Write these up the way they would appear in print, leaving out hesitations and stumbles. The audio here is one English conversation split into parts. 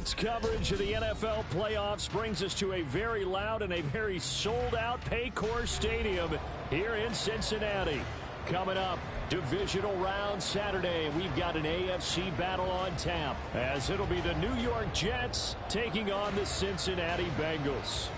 Tonight's coverage of the NFL playoffs brings us to a very loud and a very sold-out Paycor Stadium here in Cincinnati. Coming up, divisional round Saturday. We've got an AFC battle on tap, as it'll be the New York Jets taking on the Cincinnati Bengals.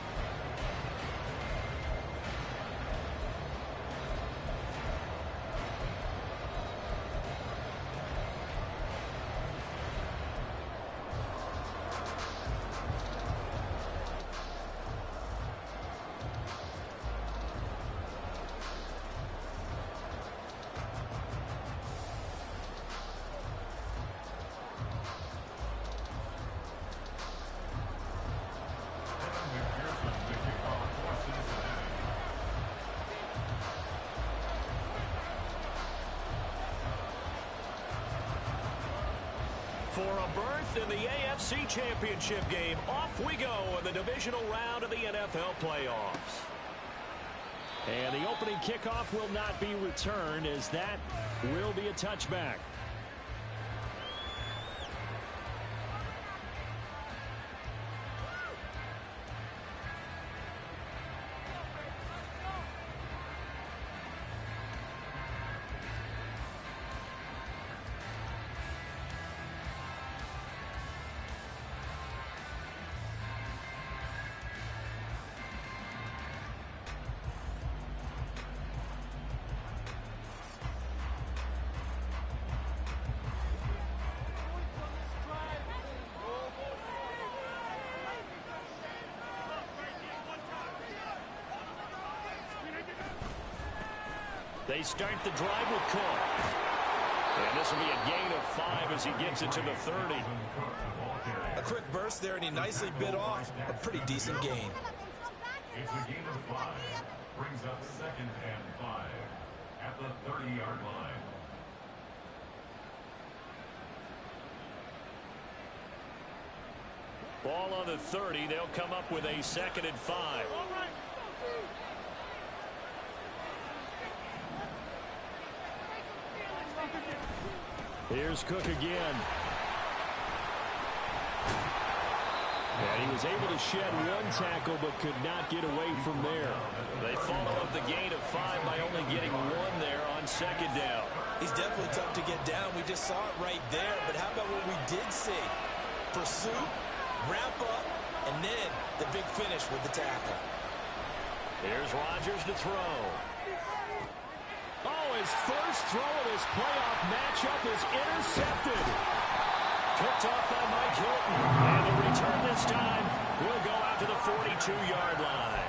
For a berth in the AFC Championship game, off we go in the divisional round of the NFL playoffs. And the opening kickoff will not be returned, as that will be a touchback. They start the drive with Cook. And this will be a gain of 5 as he gets it to the 30. A quick burst there, and he nicely bit off a pretty decent gain. It's a gain of 5. Brings up 2nd and 5 at the 30-yard line. Ball on the 30. They'll come up with a 2nd and 5. Here's Cook again. And he was able to shed one tackle but could not get away from there. They follow up the gain of 5 by only getting 1 there on 2nd down. He's definitely tough to get down. We just saw it right there. But how about what we did see? Pursuit, wrap up, and then the big finish with the tackle. Here's Rodgers to throw. Oh, his first throw of this playoff matchup is intercepted. Picked off by Mike Hilton. And the return this time will go out to the 42-yard line.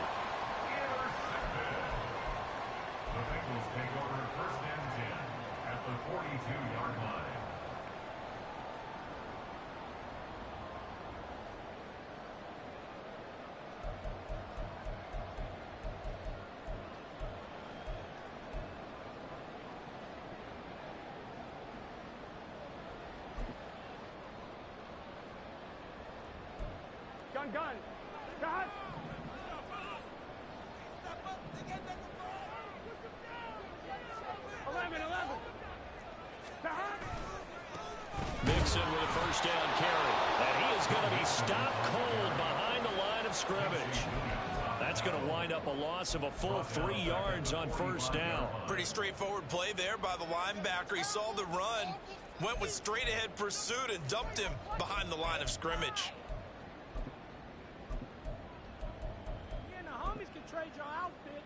The Bengals take over 1st and 10 at the 42-yard line. Gun. Got. 11. Mixon with a 1st down carry. And he is going to be stopped cold behind the line of scrimmage. That's going to wind up a loss of a full 3 yards on 1st down. Pretty straightforward play there by the linebacker. He saw the run, went with straight-ahead pursuit, and dumped him behind the line of scrimmage. Trade your outfits.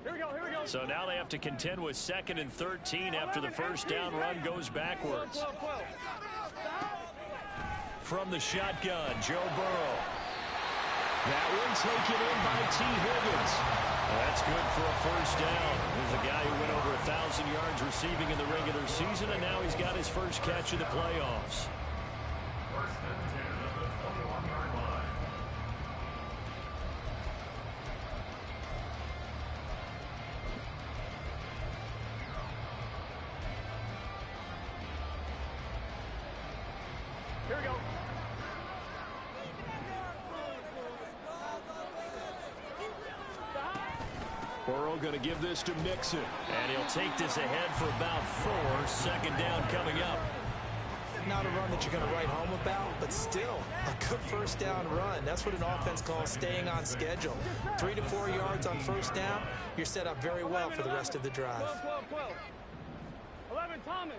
Here we go. So now they have to contend with 2nd and 13 after the 1st down run goes backwards. From the shotgun, Joe Burrow. That one taken in by T. Higgins. That's good for a 1st down. There's a guy who went over 1,000 yards receiving in the regular season, and now he's got his first catch of the playoffs. 1st and 10 at the 21-yard line. Here we go. Burrow going to give this to Mixon. And he'll take this ahead for about 4. Second down coming up. Not a run that you're going to write home about, but still a good first down run. That's what an offense calls staying on schedule. 3 to 4 yards on first down, you're set up very well for the rest of the drive. 12. 11, Thomas.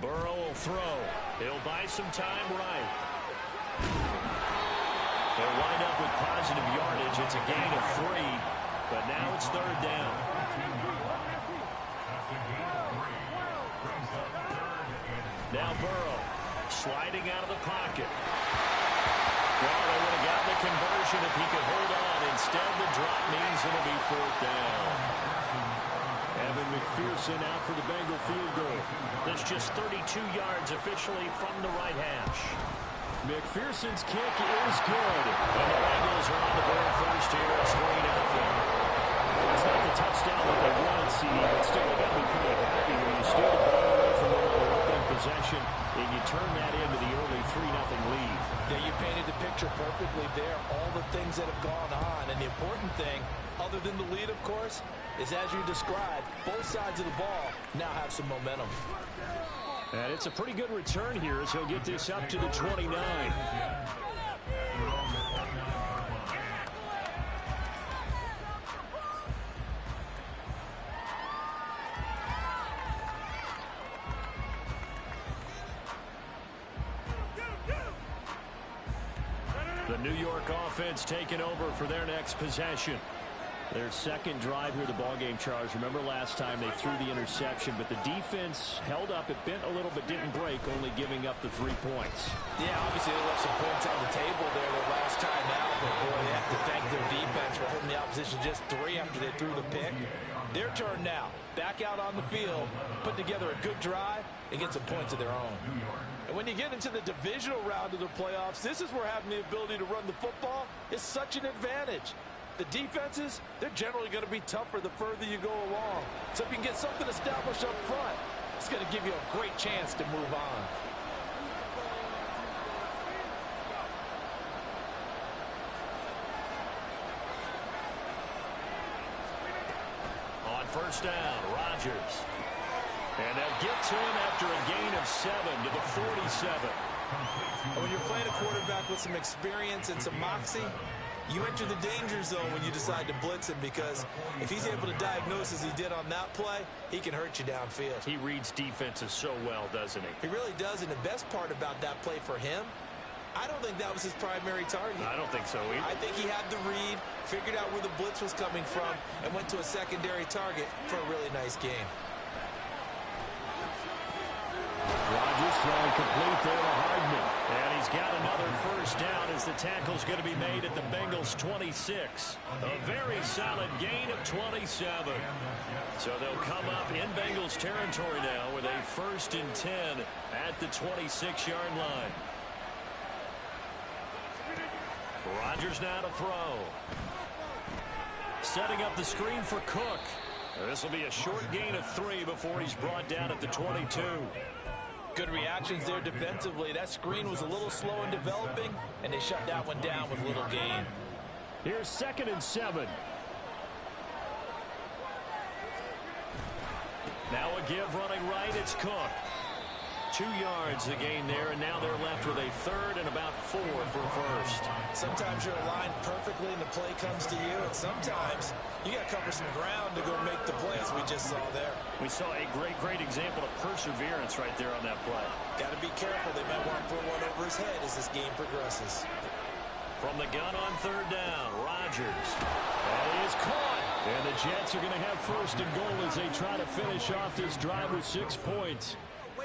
Burrow will throw. He'll buy some time right. They'll wind up with positive yardage. It's a gain of 3, but now it's third down. Now Burrow sliding out of the pocket. Well, they would have gotten the conversion if he could hold on. Instead, the drop means it'll be fourth down. Evan McPherson out for the Bengal field goal. That's just 32 yards officially from the right hash. McPherson's kick is good. And the Bengals are on the board first here. It's 3-0. It's not the touchdown that they wanted, CD, but still, they got to be pretty happy when you steal the ball away from them on their opening possession and you turn that into the early 3-0 lead. Yeah, you painted the picture perfectly there. All the things that have gone on. And the important thing, other than the lead, of course, is as you described, both sides of the ball now have some momentum. And it's a pretty good return here as he'll get this up to the 29. The New York offense taking over for their next possession. Their second drive here, the ballgame, Charles. Remember last time they threw the interception, but the defense held up. It bent a little but didn't break, only giving up the 3 points. Yeah, obviously they left some points on the table there the last time out, but boy, they have to thank their defense for holding the opposition just 3 after they threw the pick. Their turn now. Back out on the field, put together a good drive, and get some points of their own. And when you get into the divisional round of the playoffs, this is where having the ability to run the football is such an advantage. The defenses, they're generally going to be tougher the further you go along. So if you can get something established up front, it's going to give you a great chance to move on. On first down, Rodgers. And they'll get to him after a gain of 7 to the 47. And when you're playing a quarterback with some experience and some moxie, you enter the danger zone when you decide to blitz him, because if he's able to diagnose as he did on that play, he can hurt you downfield. He reads defenses so well, doesn't he? He really does, and the best part about that play for him, I don't think that was his primary target. I don't think so either. I think he had the read, figured out where the blitz was coming from, and went to a secondary target for a really nice game. Rodgers throwing complete there to Hardman. And he's got another first down as the tackle's going to be made at the Bengals' 26. A very solid gain of 27. So they'll come up in Bengals territory now with a 1st and 10 at the 26-yard line. Rodgers now to throw. Setting up the screen for Cook. This will be a short gain of 3 before he's brought down at the 22. Good reactions there defensively. That screen was a little slow in developing, and they shut that one down with little gain. Here's 2nd and 7. Now a give running right. It's Cook. 2 yards the gain there, and now they're left with a 3rd and about 4 for first. Sometimes you're aligned perfectly and the play comes to you, and sometimes you got to cover some ground to go make the play, as we just saw there. We saw a great example of perseverance right there on that play. Got to be careful. They might want to throw one over his head as this game progresses. From the gun on 3rd down, Rodgers. That is caught. And the Jets are going to have 1st and goal as they try to finish off this drive with 6 points.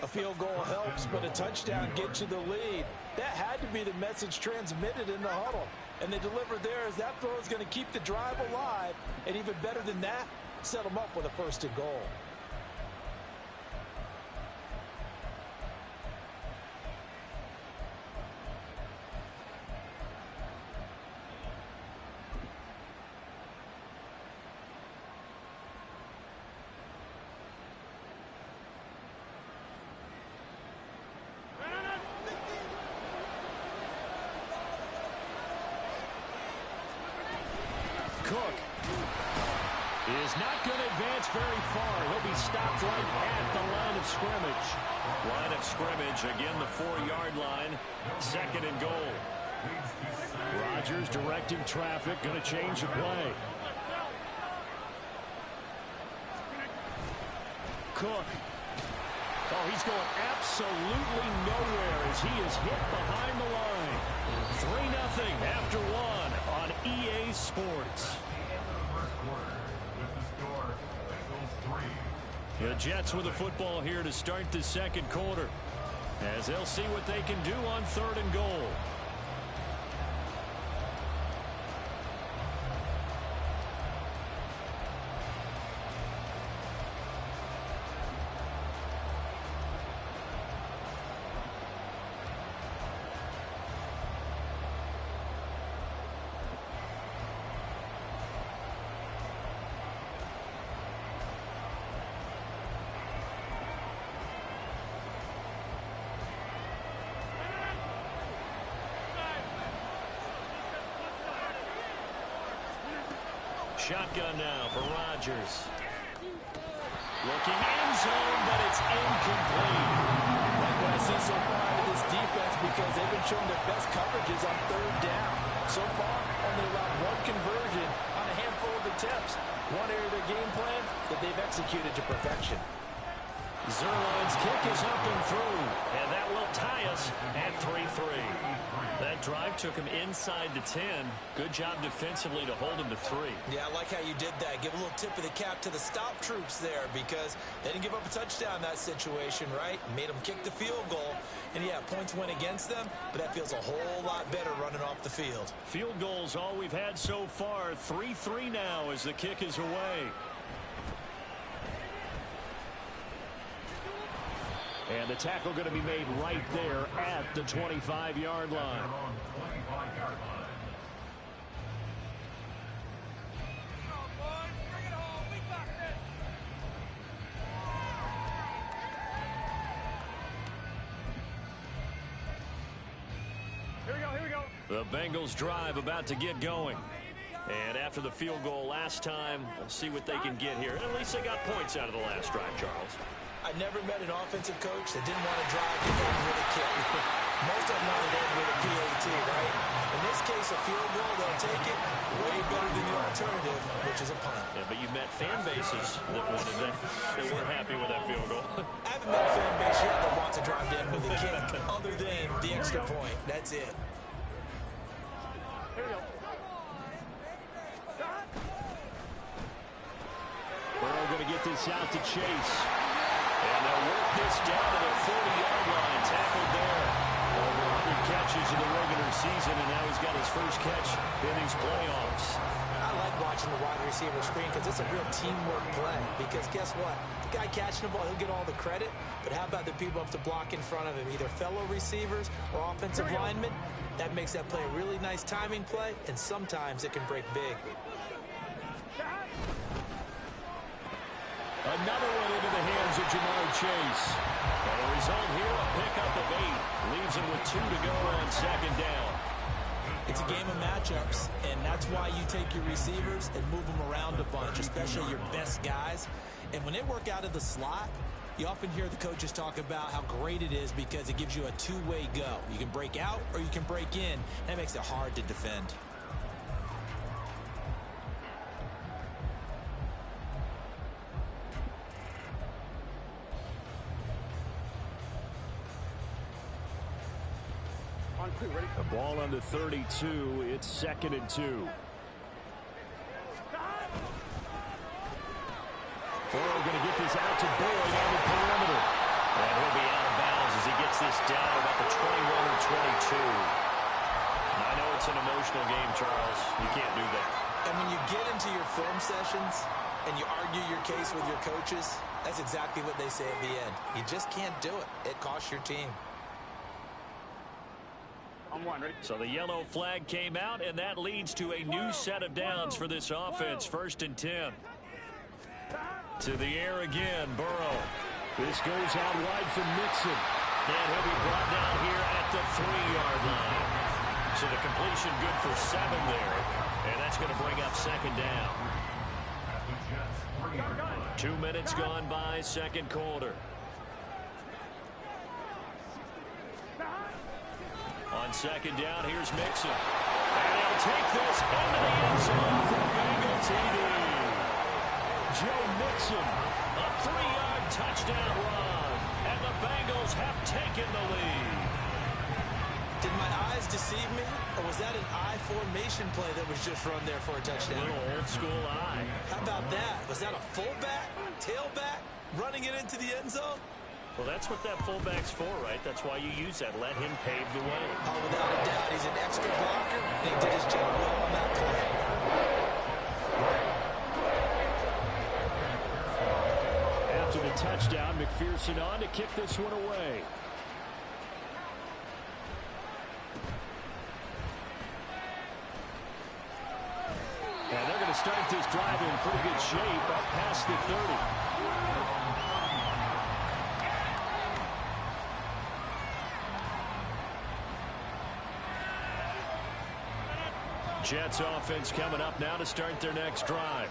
A field goal helps, but a touchdown gets you the lead. That had to be the message transmitted in the huddle. And they delivered there, as that throw is going to keep the drive alive. And even better than that, set them up with a 1st and goal. Cook is not going to advance very far. He'll be stopped right at the line of scrimmage. Line of scrimmage, again, the 4-yard line. 2nd and goal. Rodgers directing traffic, going to change the play. Cook. Oh, he's going absolutely nowhere as he is hit behind the line. 3-0 after 1 on EA Sports. The Jets with the football here to start the 2nd quarter, as they'll see what they can do on 3rd and goal. Shotgun now for Rodgers. Looking end zone, but it's incomplete. Like what I see so far out of this defense, because they've been showing their best coverages on 3rd down. So far, only allowed 1 conversion on a handful of attempts. One area of their game plan that they've executed to perfection. Zerline's kick is up and through, and that will tie us at 3-3. That drive took him inside the 10. Good job defensively to hold him to 3. Yeah, I like how you did that. Give a little tip of the cap to the stop troops there, because they didn't give up a touchdown in that situation, right? Made them kick the field goal. And yeah, points went against them, but that feels a whole lot better running off the field. Field goals all we've had so far. 3-3 now as the kick is away. And the tackle going to be made right there at the 25-yard line. Here we go. The Bengals drive about to get going. And after the field goal last time, we'll see what they can get here. At least they got points out of the last drive, Charles. I never met an offensive coach that didn't want to drive to end with a kick. Most of them want to end with a PAT, right? In this case, a field goal, they'll take it way better than the alternative, which is a punt. Yeah, but you met fan bases that wanted that. They weren't happy with that field goal. I haven't met a fan base yet that wants to drive to end with a kick, other than the extra point. That's it. Here we go. Burrow going to get this out to Chase. And they'll work this down to the 40-yard line. Tackled there. Over 100 catches in the regular season, and now he's got his first catch in these playoffs. I like watching the wide receiver screen because it's a real teamwork play. Because guess what? The guy catching the ball, he'll get all the credit. But how about the people up to block in front of him, either fellow receivers or offensive linemen? That makes that play a really nice timing play, and sometimes it can break big. Another one into the hands of Jamar Chase. And the result here, a pickup of 8. Leaves him with 2 to go on 2nd down. It's a game of matchups, and that's why you take your receivers and move them around a bunch, especially your best guys. And when they work out of the slot, you often hear the coaches talk about how great it is because it gives you a two-way go. You can break out or you can break in. That makes it hard to defend. Ready? The ball on the 32. It's 2nd and 2. Burrow going to get this out to Boyd on the perimeter. And he'll be out of bounds as he gets this down about the 21 or 22. I know it's an emotional game, Charles. You can't do that. And when you get into your film sessions and you argue your case with your coaches, that's exactly what they say at the end. You just can't do it. It costs your team. On one, ready? So the yellow flag came out, and that leads to a new set of downs for this offense. 1st and 10. To the air again, Burrow. This goes out wide for Mixon. And he'll be brought down here at the 3-yard line. So the completion good for 7 there. And that's going to bring up second down. 2 minutes gone by, second quarter. On second down, here's Mixon. And he'll take this into the end zone for Bengal TD. Joe Mixon, a 3-yard touchdown run. And the Bengals have taken the lead. Did my eyes deceive me, or was that an I formation play that was just run there for a touchdown? A little old school eye. How about that? Was that a fullback, tailback, running it into the end zone? Well, that's what that fullback's for, right? That's why you use that. Let him pave the way. Oh, without a doubt. He's an extra blocker, and he did his job well on that play. After the touchdown, McPherson on to kick this one away. And they're going to start this drive in pretty good shape up past the 30. Jets offense coming up now to start their next drive.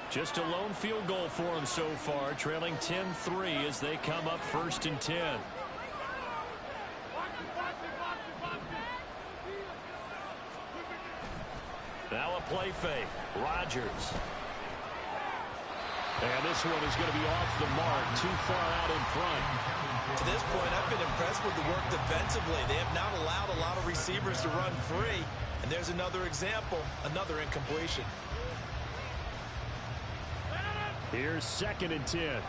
Just a lone field goal for them so far, trailing 10-3 as they come up 1st and 10. Now a play fake. Rodgers. And this one is going to be off the mark, too far out in front. To this point, I've been impressed with the work defensively. They have not allowed a lot of receivers to run free. And there's another example, another incompletion. Here's 2nd and 10.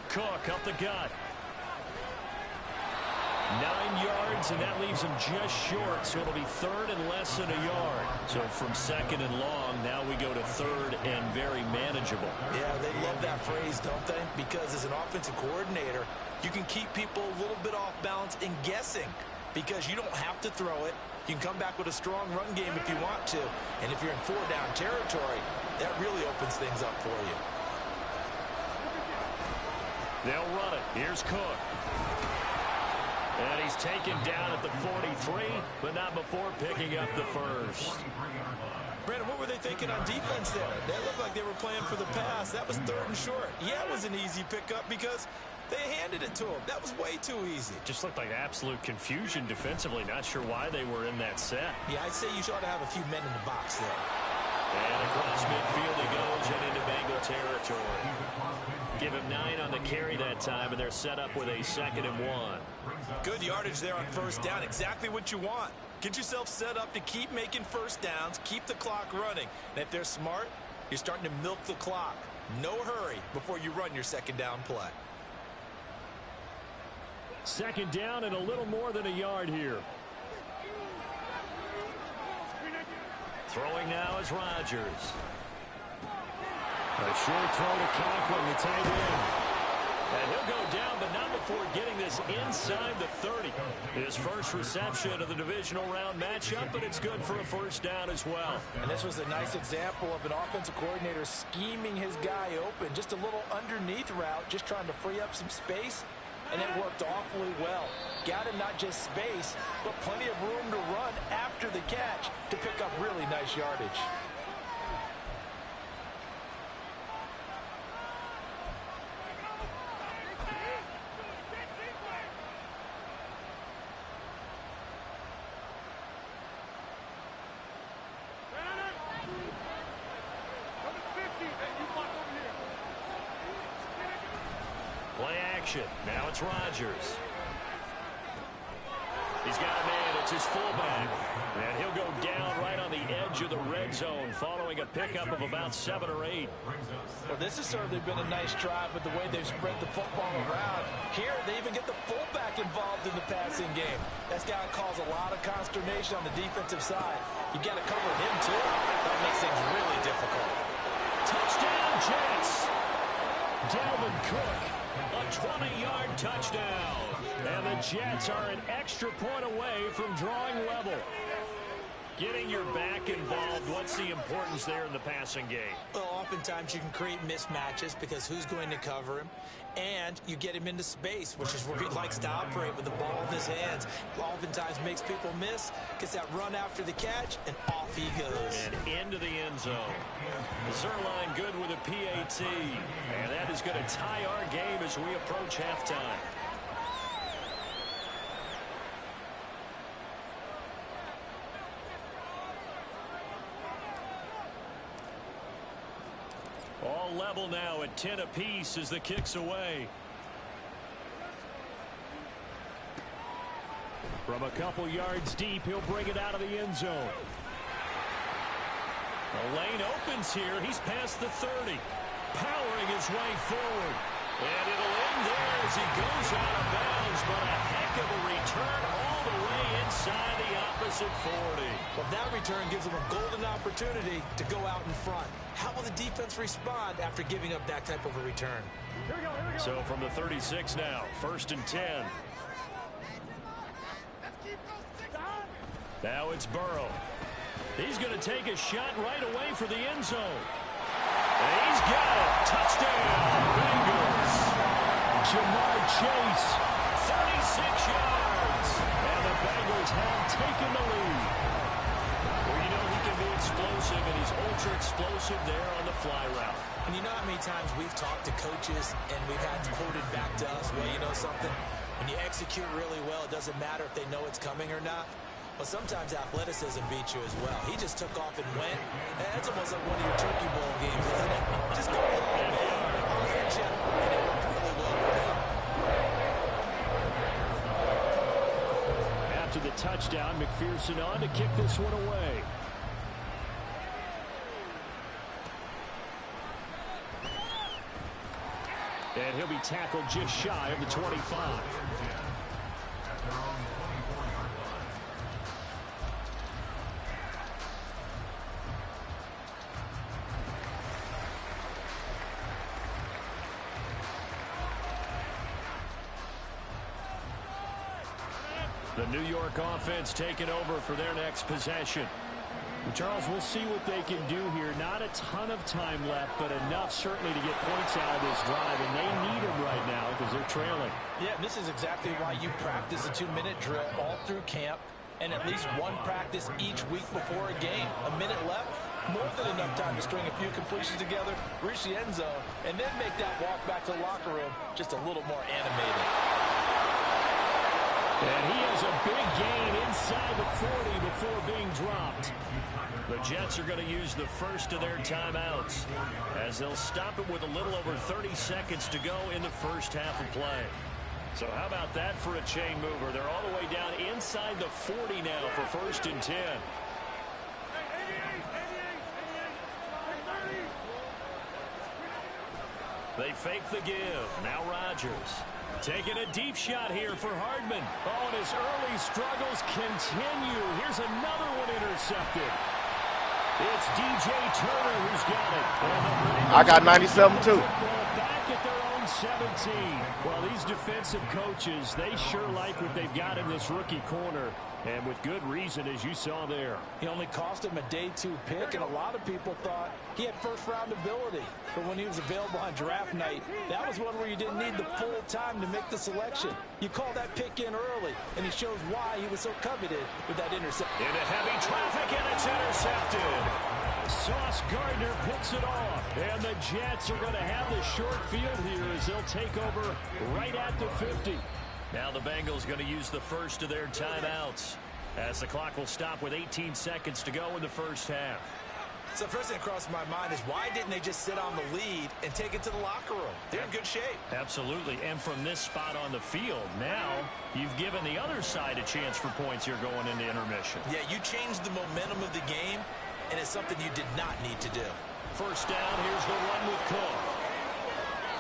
Cook up the gut. 9 yards, and that leaves him just short, so it'll be 3rd and less than a yard. So from 2nd and long, now we go to 3rd and very manageable. Yeah, they love that phrase, don't they? Because as an offensive coordinator, you can keep people a little bit off balance and guessing because you don't have to throw it. You can come back with a strong run game if you want to. And if you're in 4-down territory, that really opens things up for you. They'll run it. Here's Cook. And he's taken down at the 43, but not before picking up the first. Brandon, what were they thinking on defense there? They looked like they were playing for the pass. That was 3rd and short. Yeah, it was an easy pickup because they handed it to him. That was way too easy. Just looked like absolute confusion defensively. Not sure why they were in that set. Yeah, I'd say you ought to have a few men in the box there. And across midfield he goes and into Bengal territory. Give him 9 on the carry that time, and they're set up with a 2nd and 1. Good yardage there on 1st down. Exactly what you want. Get yourself set up to keep making 1st downs, keep the clock running. And if they're smart, you're starting to milk the clock. No hurry before you run your 2nd down play. 2nd down and a little more than a yard here. Throwing now is Rodgers. A short throw to Conklin, the tight end. And he'll go down, but not before getting this inside the 30. His first reception of the divisional round matchup, but it's good for a 1st down as well. And this was a nice example of an offensive coordinator scheming his guy open. Just a little underneath route, just trying to free up some space, and it worked awfully well. Got him not just space, but plenty of room to run after the catch to pick up really nice yardage. Play action. Now it's Rodgers. He's got a man. It's his fullback. And he'll go down right on the edge of the red zone following a pickup of about 7 or 8. Well, this has certainly been a nice drive with the way they've spread the football around. Here, they even get the fullback involved in the passing game. That's got to cause a lot of consternation on the defensive side. You've got to cover him, too. That makes things really difficult. Touchdown, Jets. Dalvin Cook, a 20-yard touchdown. And the Jets are an extra point away from drawing level. Getting your back involved, what's What's the importance there in the passing game? Well, oftentimes you can create mismatches because who's going to cover him? And you get him into space, which is where he likes to operate with the ball in his hands. Oftentimes makes people miss, gets that run after the catch, and off he goes. And into the end zone. Zerline good with a PAT. And that is going to tie our game as we approach halftime. All level now at 10 apiece as the kick's away. From a couple yards deep, he'll bring it out of the end zone. The lane opens here. He's past the 30. Powering his way forward. And it'll end there as he goes out of bounds. But a heck of a return all the way inside the opposite 40. Well, that return gives him a golden opportunity to go out in front. How will the defense respond after giving up that type of a return? Here we go, here we go. So from the 36 now, 1st and 10. Now it's Burrow. He's going to take a shot right away for the end zone. And he's got it. Touchdown, Bengals. Jamar Chase. 36 yards. And the Bengals have taken the lead. Well, you know he can be explosive, and he's ultra explosive there on the fly route. And you know how many times we've talked to coaches and we've had quoted back to us, well, you know something? When you execute really well, it doesn't matter if they know it's coming or not. But sometimes athleticism beats you as well. He just took off and went. That's almost like one of your Turkey Bowl games, isn't it? Just go ahead, man. I'll hit you. And it worked really well for him. After the touchdown, McPherson on to kick this one away. And he'll be tackled just shy of the 25. The New York offense taking over for their next possession. Charles, we'll see what they can do here. Not a ton of time left, but enough certainly to get points out of this drive, and they need them right now because they're trailing. Yeah, this is exactly why you practice a 2-minute drill all through camp and at least one practice each week before a game. A minute left, more than enough time to string a few completions together, reach the end zone, and then make that walk back to the locker room just a little more animated. And he has a big gain inside the 40 before being dropped. The Jets are going to use the first of their timeouts as they'll stop it with a little over 30 seconds to go in the first half of play. So how about that for a chain mover? They're all the way down inside the 40 now for 1st and 10. They fake the give. Now Rodgers. Taking a deep shot here for Hardman. Oh, and his early struggles continue. Here's another one intercepted. It's DJ Turner who's got it. I got 97 too. Back at their own 17. Well, these defensive coaches, they sure like what they've got in this rookie corner. And with good reason, as you saw there. He only cost him a day 2 pick, and a lot of people thought he had first-round ability. But when he was available on draft night, that was one where you didn't need the full time to make the selection. You call that pick in early, and he shows why he was so coveted with that interception. Into heavy traffic, and it's intercepted. Sauce Gardner picks it off. And the Jets are going to have the short field here as they'll take over right at the 50. Now the Bengals going to use the first of their timeouts as the clock will stop with 18 seconds to go in the first half. So first thing that crossed my mind is why didn't they just sit on the lead and take it to the locker room? They're in good shape. Absolutely. And from this spot on the field, now you've given the other side a chance for points here going into intermission. Yeah, you changed the momentum of the game, and it's something you did not need to do. First down, here's the run with Cook.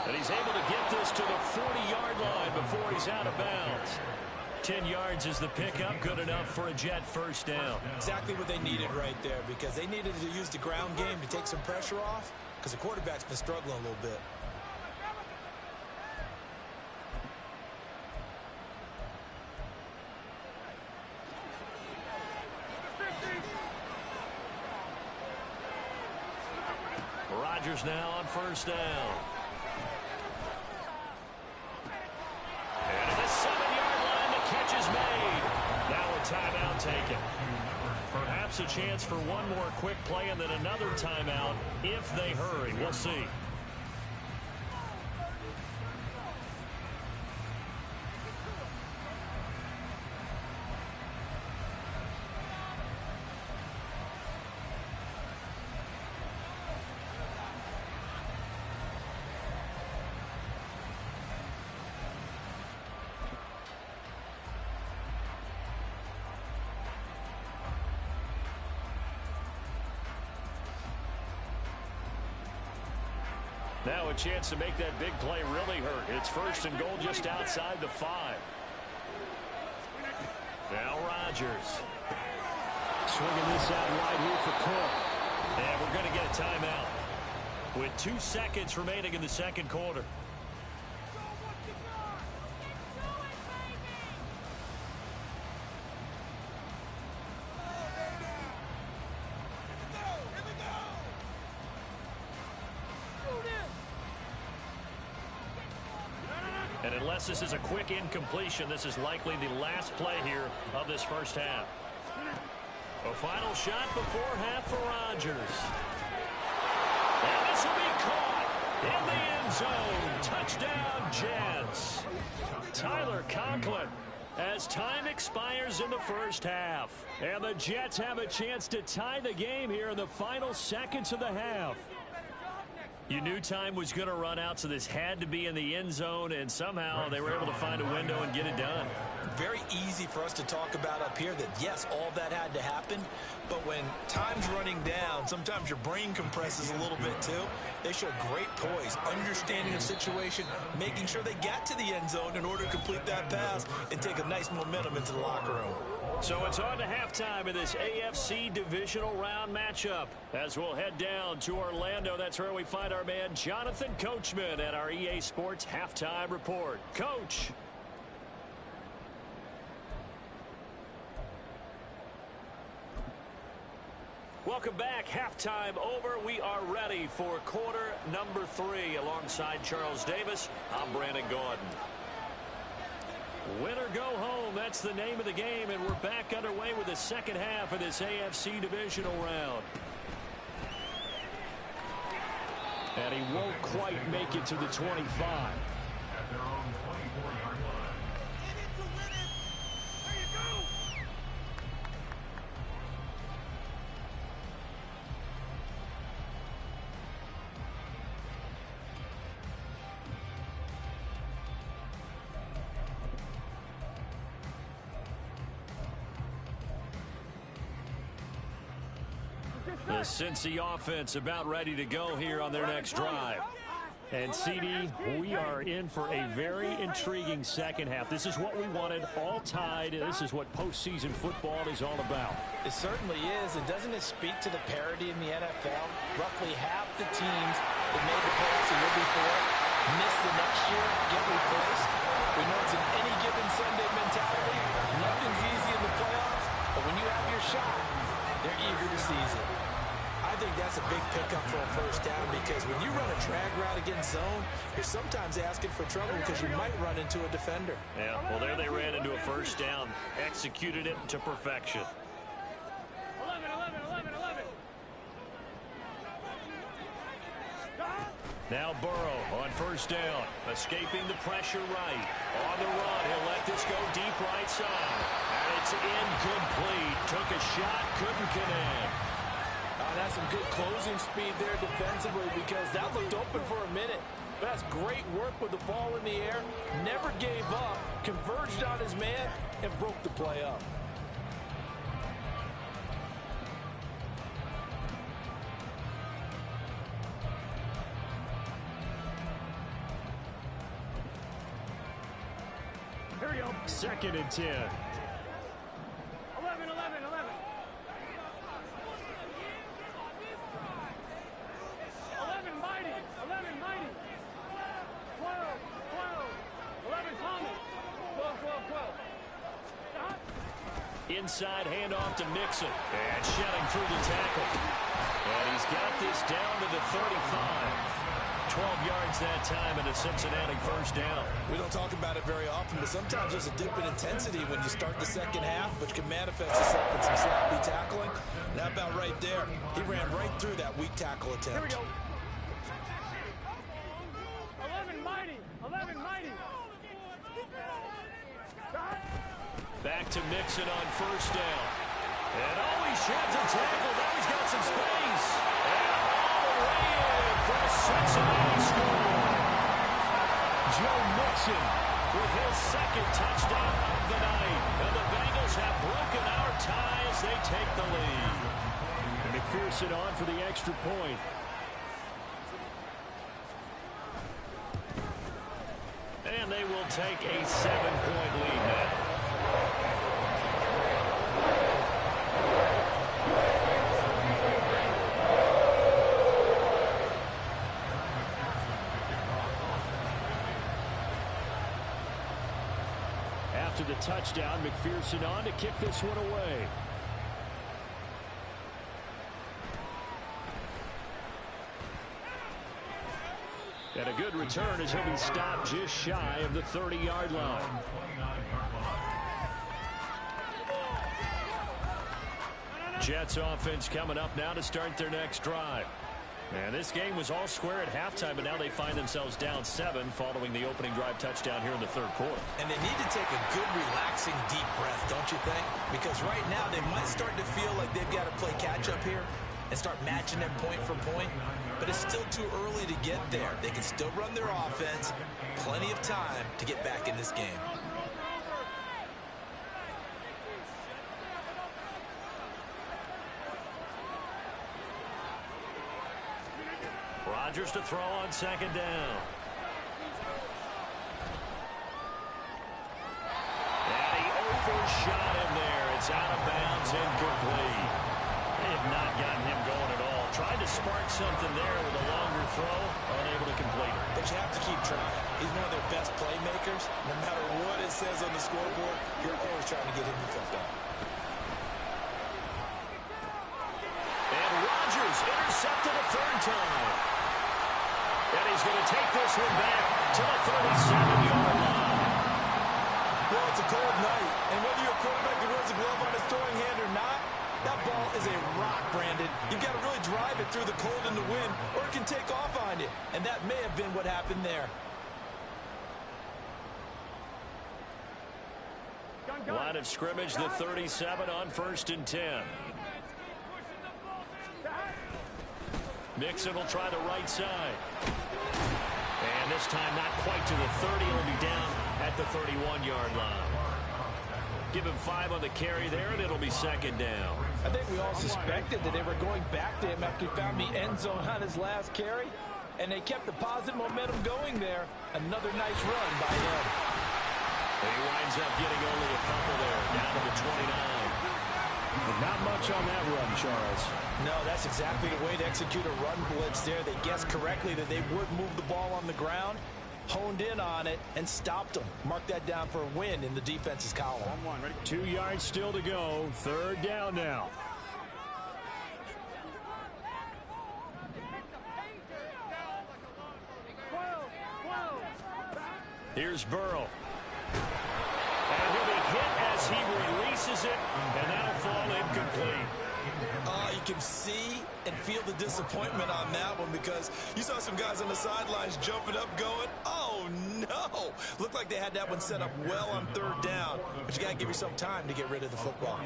And he's able to get this to the 40-yard line before he's out of bounds. 10 yards is the pickup, good enough for a Jet first down. Exactly what they needed right there, because they needed to use the ground game to take some pressure off, because the quarterback's been struggling a little bit. Rodgers now on first down. And at the 7-yard line, the catch is made. Now a timeout taken. Perhaps a chance for one more quick play and then another timeout if they hurry. We'll see. Now a chance to make that big play really hurt. It's first and goal just outside the 5. Now Rodgers. Swinging this out wide here for Cook. And we're going to get a timeout with 2 seconds remaining in the second quarter. And unless this is a quick incompletion, this is likely the last play here of this first half. A final shot before half for Rodgers. And this will be caught in the end zone. Touchdown, Jets. Tyler Conklin as time expires in the first half. And the Jets have a chance to tie the game here in the final seconds of the half. You knew time was going to run out, so this had to be in the end zone, and somehow they were able to find a window and get it done. Very easy for us to talk about up here that, yes, all that had to happen, but when time's running down, sometimes your brain compresses a little bit too. They showed great poise, understanding the situation, making sure they got to the end zone in order to complete that pass and take a nice momentum into the locker room. So it's on to halftime in this AFC divisional round matchup. As we'll head down to Orlando, that's where we find our man Jonathan Coachman at our EA Sports Halftime Report. Coach. Welcome back. Halftime over. We are ready for quarter number 3 alongside Charles Davis. I'm Brandon Gordon. Win or go home, that's the name of the game, and we're back underway with the second half of this AFC divisional round. And he won't quite make it to the 25. At their own 24-yard line. There you go. The Cincy offense about ready to go here on their next drive. And, CD, we are in for a very intriguing second half. This is what we wanted, all tied. This is what postseason football is all about. It certainly is, and doesn't it speak to the parity in the NFL? Roughly half the teams that made the playoffs the year before miss the next year, get replaced. We know it's an any given Sunday mentality. Nothing's easy in the playoffs, but when you have your shot, they're eager to seize it. I think that's a big pickup for a first down because when you run a drag route against zone, you're sometimes asking for trouble because you might run into a defender. Yeah, well, there they ran into a first down, executed it to perfection. 11. Now Burrow on first down, escaping the pressure right. On the run, he'll let this go deep right side. And it's incomplete. Took a shot, couldn't connect. That's some good closing speed there defensively because that looked open for a minute. That's great work with the ball in the air. Never gave up, converged on his man, and broke the play up. Here we go. 2nd and 10. 11. Mighty. 12. 11, Thomas. 12. Inside handoff to Mixon. And shedding through the tackle. And he's got this down to the 35. 12 yards that time and a Cincinnati first down. We don't talk about it very often, but sometimes there's a dip in intensity when you start the second half, which can manifest itself in some sloppy tackling. And how about right there? He ran right through that weak tackle attempt. Here we go. 11 mighty. 11 mighty. Back to Mixon on first down. And he sheds a tackle. Now he's got some space. And all the way in for a Cincinnati score. Joe Mixon with his second touchdown of the night. And the Bengals have broken our tie as they take the lead. McPherson on for the extra point. And they will take a 7-point lead now. After the touchdown, McPherson on to kick this one away. And a good return as he'll be stopped just shy of the 30-yard line. Jets offense coming up now to start their next drive. And this game was all square at halftime, but now they find themselves down 7 following the opening drive touchdown here in the third quarter. And they need to take a good, relaxing, deep breath, don't you think? Because right now they might start to feel like they've got to play catch-up here and start matching them point for point. But it's still too early to get there. They can still run their offense. Plenty of time to get back in this game. Rodgers to throw on second down. And he overshot him there. It's out of bounds, incomplete. They have not gotten him going at all. Tried to spark something there with a longer throw, unable to complete it. But you have to keep trying. He's one of their best playmakers. No matter what it says on the scoreboard, you're always trying to get him the football. And Rodgers intercepted a third time. And he's going to take this one back to the 37-yard line. Well, it's a cold night, and whether you're a quarterback that wears a glove on his throwing hand or not, that ball is a rock, Brandon. You've got to really drive it through the cold and the wind, or it can take off on you. And that may have been what happened there. Line of scrimmage, the 37 on 1st and 10. Mixon will try the right side. And this time not quite to the 30. He'll be down at the 31-yard line. Give him 5 on the carry there, and it'll be second down. I think we all suspected that they were going back to him after he found the end zone on his last carry, and they kept the positive momentum going there. Another nice run by him. He winds up getting only a couple there, down to the 29. But not much on that run, Charles. No, that's exactly the way to execute a run blitz there. They guessed correctly that they would move the ball on the ground, honed in on it, and stopped them. Mark that down for a win in the defense's column. 2 yards still to go. Third down now. Here's Burrow. And he'll be hit as he releases it, and that'll fall incomplete. You can see and feel the disappointment on that one because you saw some guys on the sidelines jumping up going, oh no! Looked like they had that one set up well on third down, but you got to give yourself time to get rid of the football.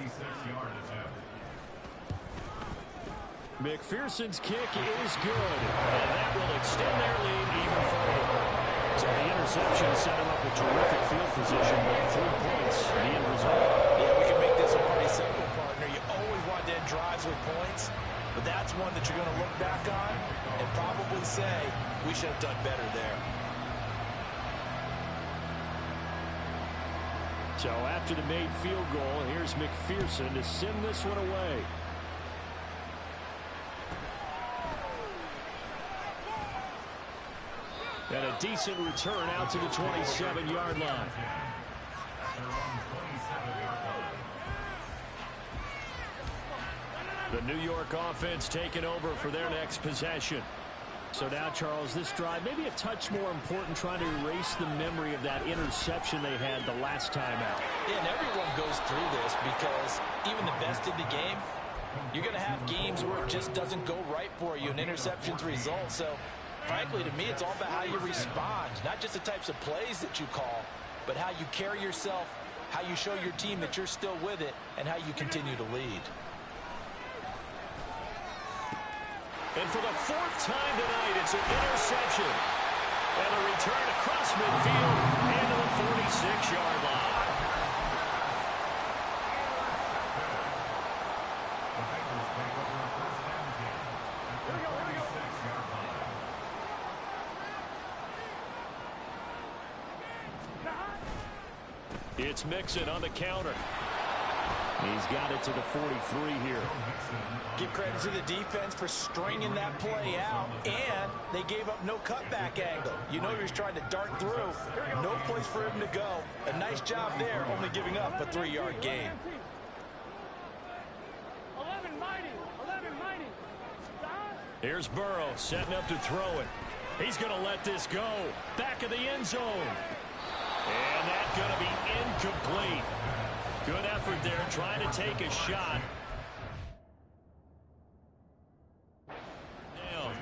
McPherson's kick is good. And that will extend their lead even further. So the interception set him up with terrific field position, but 3 points, the end result. Yeah, we can make this one pretty simple, partner. You always want to end drives with points, but that's one that you're going to look back on and probably say, we should have done better there. So after the made field goal, here's McPherson to send this one away. And a decent return out to the 27-yard line. The New York offense taking over for their next possession. So now, Charles, this drive maybe a touch more important, trying to erase the memory of that interception they had the last time out. Yeah, and everyone goes through this because even the best in the game, you're going to have games where it just doesn't go right for you, and interceptions result. So, frankly, to me, it's all about how you respond, not just the types of plays that you call, but how you carry yourself, how you show your team that you're still with it, and how you continue to lead. And for the fourth time tonight, it's an interception. And a return across midfield into the 46-yard line. It's Mixon on the counter. He's got it to the 43 here. Give credit to the defense for stringing that play out, and they gave up no cutback angle. You know he was trying to dart through. No place for him to go. A nice job there, only giving up a 3-yard gain. 11 mighty. Here's Burrow setting up to throw it. He's going to let this go. Back of the end zone. And that's going to be incomplete. Good effort there, trying to take a shot. Down.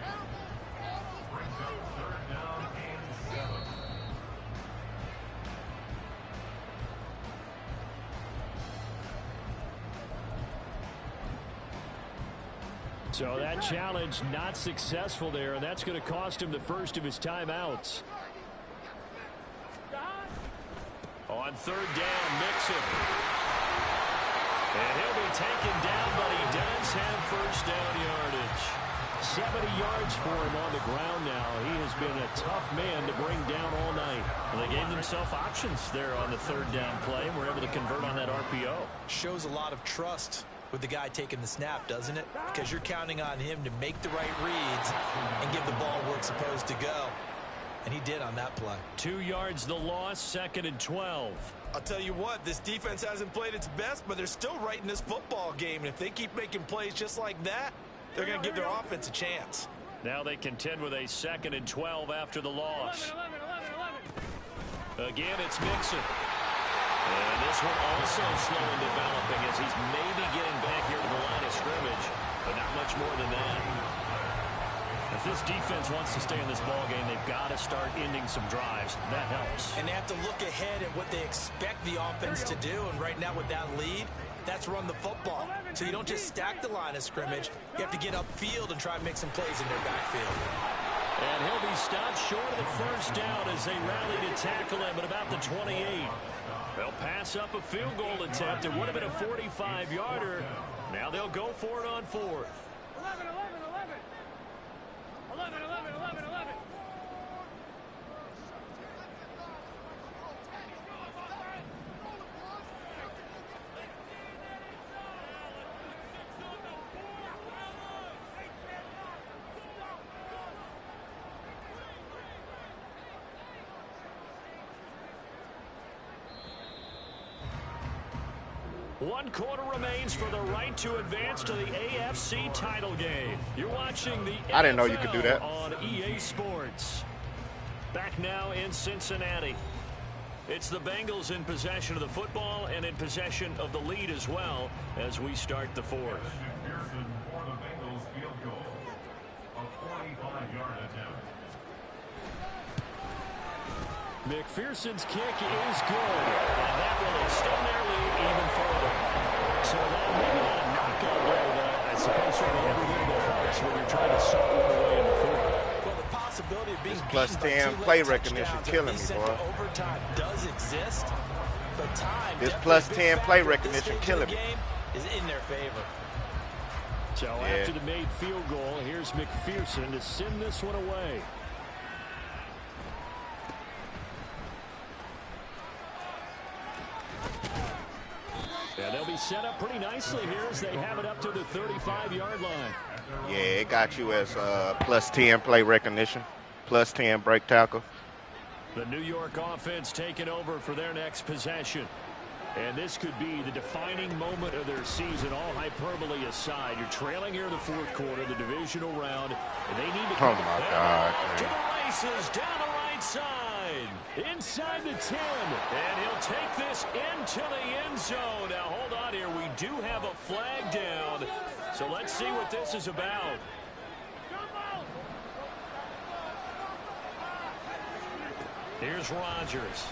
So that challenge not successful there, and that's going to cost him the first of his timeouts. On third down, Mixon. And he'll be taken down, but he does have first down yardage. 70 yards for him on the ground now. He has been a tough man to bring down all night. Well, they gave themselves options there on the third down play, and were able to convert on that RPO. Shows a lot of trust with the guy taking the snap, doesn't it? Because you're counting on him to make the right reads and give the ball where it's supposed to go. And he did on that play. 2 yards the loss, 2nd and 12. I'll tell you what, this defense hasn't played its best, but they're still right in this football game. And if they keep making plays just like that, they're going to give their offense a chance. Now they contend with a 2nd and 12 after the loss. 11. Again, it's Mixon. And this one also slow in developing as he's maybe getting back here to the line of scrimmage, but not much more than that. If this defense wants to stay in this ball game, they've got to start ending some drives. That helps. And they have to look ahead at what they expect the offense to do. And right now with that lead, that's run the football. So you don't just stack the line of scrimmage. You have to get upfield and try and make some plays in their backfield. And he'll be stopped short of the first down as they rally to tackle him at about the 28. They'll pass up a field goal attempt. It would have been a 45-yarder. Now they'll go for it on 4th. 11. 11. One quarter remains for the right to advance to the AFC title game. You're watching the I didn't know you could do that. On EA Sports. Back now in Cincinnati. It's the Bengals in possession of the football and in possession of the lead as well as we start the 4th. McPherson for the Bengals field goal. A 45-yard attempt. McPherson's kick is good, and that will extend their lead even further. So that maybe not a knockout blow, but I suppose certainly every little bit helps when you're trying to suck one away in the 4th. Well, the possibility of being plus 10 play recognition killing me, boy. Overtime does exist, but time. This plus 10 play recognition killing me. Is in their favor. So after the made field goal, here's McPherson to send this one away. Yeah, they'll be set up pretty nicely here as they have it up to the 35-yard line. Yeah, it got you as plus 10 play recognition, plus 10 break tackle. The New York offense taking over for their next possession. And this could be the defining moment of their season, all hyperbole aside. You're trailing here in the fourth quarter, the divisional round, and they need to come back to the races down the right side, inside the 10, and he'll take this into the end zone. Now, hold on here. We do have a flag down, so let's see what this is about. Here's Rodgers.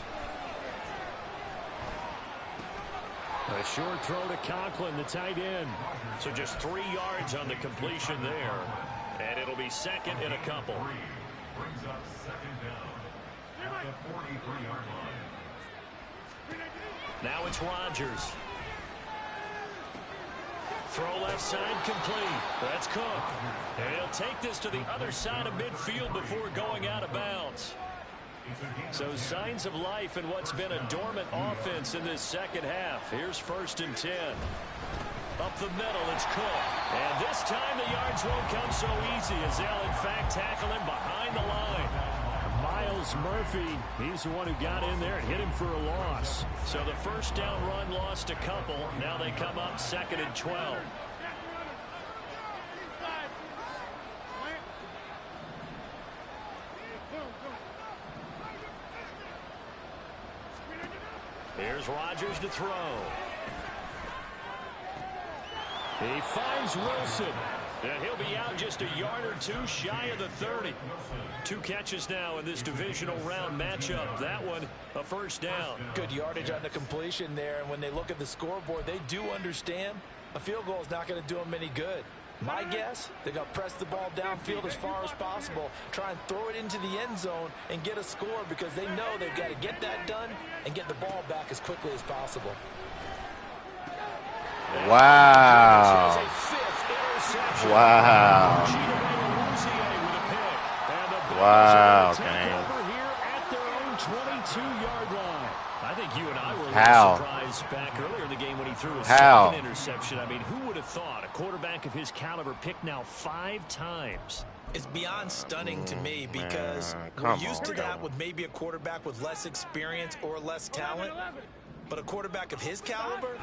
A short throw to Conklin, the tight end. So just 3 yards on the completion there. And it'll be second and a couple. Brings up second down at the 43-yard line. Now it's Rodgers. Throw left side complete. That's Cook. And he'll take this to the other side of midfield before going out of bounds. So signs of life in what's been a dormant offense in this second half. Here's 1st and 10. Up the middle, it's Cook. And this time the yards won't come so easy as they'll in fact tackle him behind the line. Miles Murphy, he's the one who got in there and hit him for a loss. So the first down run lost a couple. Now they come up 2nd and 12. Here's Rodgers to throw. He finds Wilson. And he'll be out just a yard or two shy of the 30. 2 catches now in this divisional round matchup. That one, a first down. Good yardage on the completion there. And when they look at the scoreboard, they do understand a field goal is not going to do them any good. My guess, they're going to press the ball downfield as far as possible, try and throw it into the end zone and get a score because they know they've got to get that done and get the ball back as quickly as possible. Wow. Wow. Wow, game. I think you and I were surprised back earlier in the game when he threw a second interception. I mean, who would have thought a quarterback of his caliber picked now 5 times? It's beyond stunning to me because we're used to that with maybe a quarterback with less experience or less talent. But a quarterback of his caliber,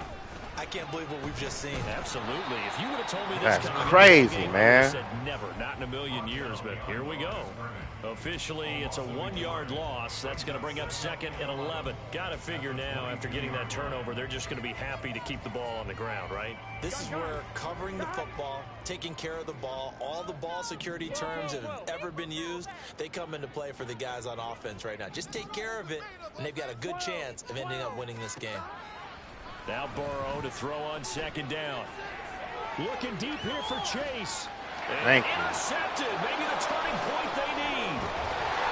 I can't believe what we've just seen. Absolutely. If you would have told me this That's coming crazy, game, man. I would have said never, not in a million years, but here we go. Officially, it's a 1-yard loss. That's going to bring up 2nd and 11. Got to figure now, after getting that turnover, they're just going to be happy to keep the ball on the ground, right? This is where covering the football, taking care of the ball, all the ball security terms that have ever been used, they come into play for the guys on offense right now. Just take care of it, and they've got a good chance of ending up winning this game. Now Burrow to throw on 2nd down. Looking deep here for Chase. Thank you. Intercepted. Maybe the turning point they need.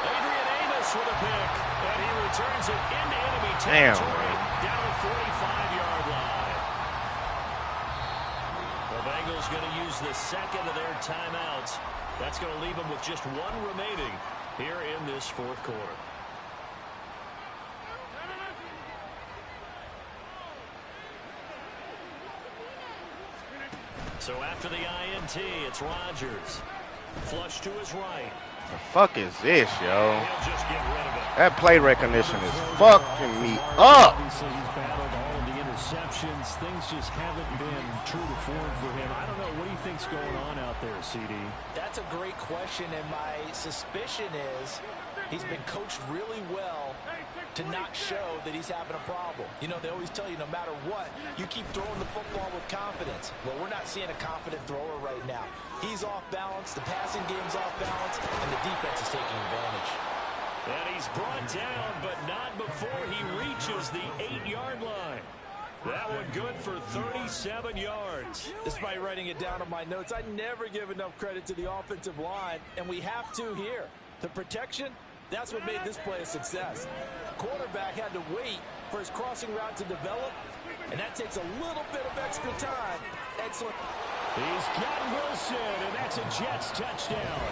Adrian Amos with a pick. And he returns it into enemy territory. Down the 45-yard line. The Bengals going to use the 2nd of their timeouts. That's going to leave them with just 1 remaining here in this 4th quarter. So after the INT, it's Rodgers. Flush to his right. The fuck is this, yo? He'll just get rid of it. That play recognition is fucking me up. Obviously, he's battled all of the interceptions. Things just haven't been true to form for him. I don't know. What do you think's going on out there, CD? That's a great question, and my suspicion is he's been coached really well to not show that he's having a problem. You know, they always tell you no matter what, you keep throwing the football with confidence. Well, we're not seeing a confident thrower right now. He's off balance, the passing game's off balance, and the defense is taking advantage. And he's brought down, but not before he reaches the 8-yard line. That one good for 37 yards. Despite writing it down on my notes, I never give enough credit to the offensive line, and we have to here. The protection, that's what made this play a success. Quarterback had to wait for his crossing route to develop, and that takes a little bit of extra time. Excellent. He's got Wilson, and that's a Jets touchdown.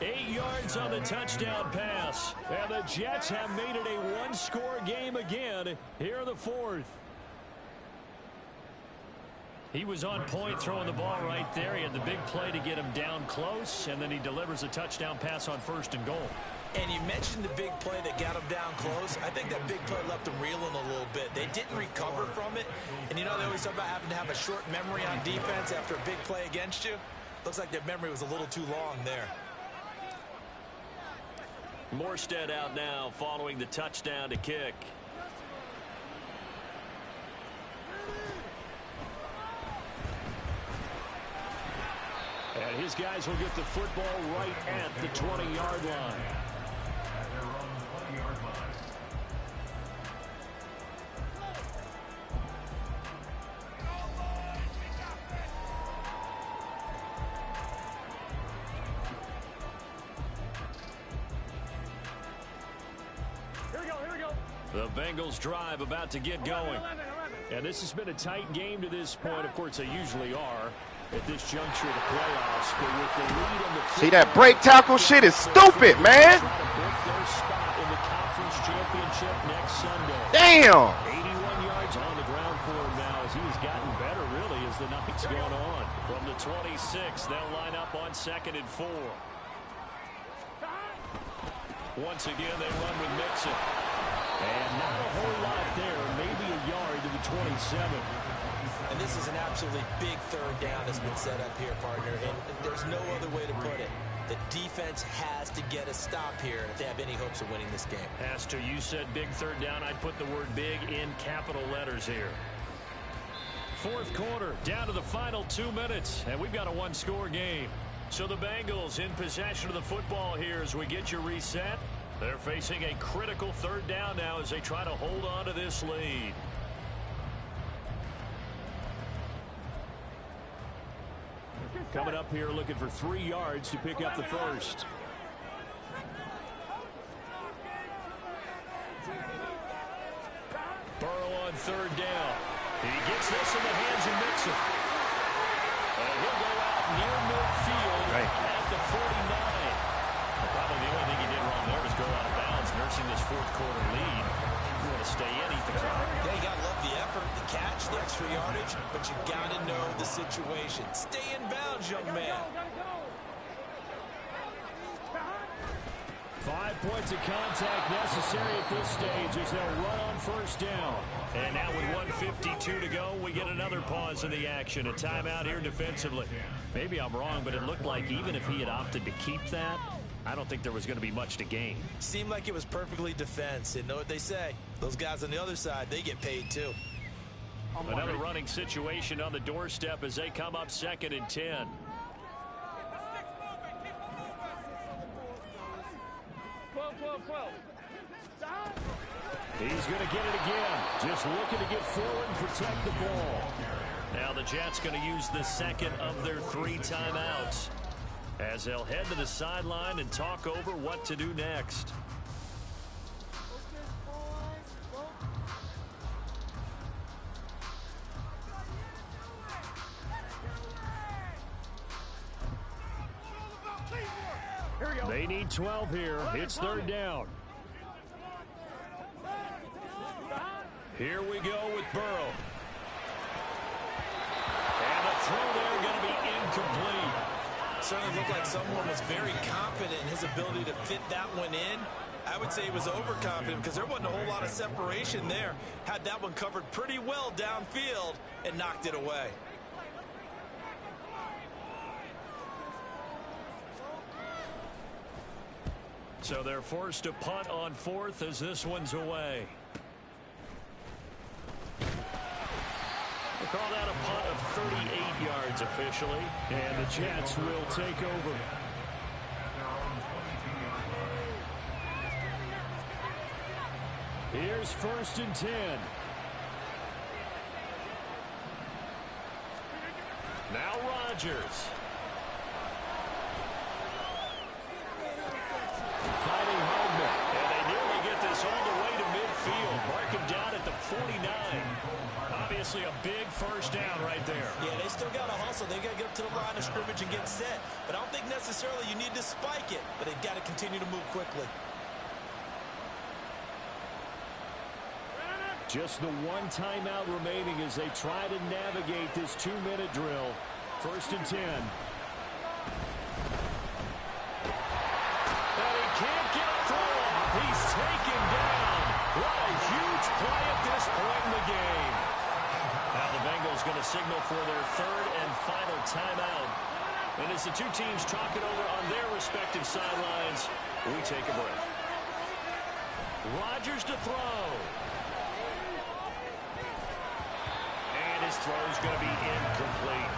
8 yards on the touchdown pass. And the Jets have made it a 1-score game again here in the 4th. He was on point throwing the ball right there. He had the big play to get him down close, and then he delivers a touchdown pass on 1st and goal. And you mentioned the big play that got him down close. I think that big play left him reeling a little bit. They didn't recover from it. And, you know, they always talk about having to have a short memory on defense after a big play against you. Looks like their memory was a little too long there. Morstead out now following the touchdown to kick. And his guys will get the football right at the 20-yard line. The Bengals drive about to get going. And this has been a tight game to this point. Of course, they usually are at this juncture of the playoffs. But with the lead on the see, that break tackle shit is stupid, man. Try to book their spot in the conference championship next Sunday. Damn. 81 yards on the ground for him now as he's gotten better, really, as the night's gone on. From the 26, they'll line up on 2nd and 4. Once again, they run with Mixon. And not a whole lot there, maybe a yard to the 27. And this is an absolutely big 3rd down that's been set up here, partner. And there's no other way to put it. The defense has to get a stop here if they have any hopes of winning this game. Pastor, you said big 3rd down. I'd put the word big in capital letters here. 4th quarter, down to the final 2 minutes, and we've got a one-score game. So the Bengals in possession of the football here as we get you reset. They're facing a critical 3rd down now as they try to hold on to this lead. Coming up here looking for 3 yards to pick up the first. Burrow on 3rd down. He gets this in the hands of Mixon. And he'll go out near midfield at the 49. Probably the only thing he did wrong there was go out of bounds, nursing this 4th quarter lead. You want to stay in, eat the clock. Yeah, you got to love the effort, the catch, the extra yardage, but you got to know the situation. Stay in bounds, young man. 5 points of contact necessary at this stage as they'll run on 1st down. And now with 1:52 to go, we get another pause in the action. A timeout here defensively. Maybe I'm wrong, but it looked like even if he had opted to keep that, I don't think there was going to be much to gain. Seemed like it was perfectly defense. And know what they say? Those guys on the other side, they get paid too. Another running situation on the doorstep as they come up 2nd and 10. He's going to get it again. Just looking to get forward and protect the ball. Now the Jets going to use the 2nd of their 3 timeouts as they'll head to the sideline and talk over what to do next. They need 12 here. It's 3rd down. Here we go with Burrow. And the throw there going to be incomplete. Certainly looked like someone was very confident in his ability to fit that one in. I would say he was overconfident because there wasn't a whole lot of separation there. Had that one covered pretty well downfield and knocked it away. So they're forced to punt on 4th as this one's away. We'll call that a punt of 38 yards officially. And the Jets will take over. Here's 1st and 10. Now Rodgers. Fighting Hardman. And they nearly get this all the way to midfield. Mark him down at the 49. Obviously a big 1st down right there. Yeah, they still got to hustle. They got to get up to the line of scrimmage and get set. But I don't think necessarily you need to spike it. But they've got to continue to move quickly. Just the one timeout remaining as they try to navigate this 2-minute drill. 1st and 10. And he can't get a throw off. He's taken down. What a huge play at this point in the game. Now the Bengals going to signal for their 3rd and final timeout. And as the two teams talk it over on their respective sidelines, we take a break. Rodgers to throw. And his throw is going to be incomplete.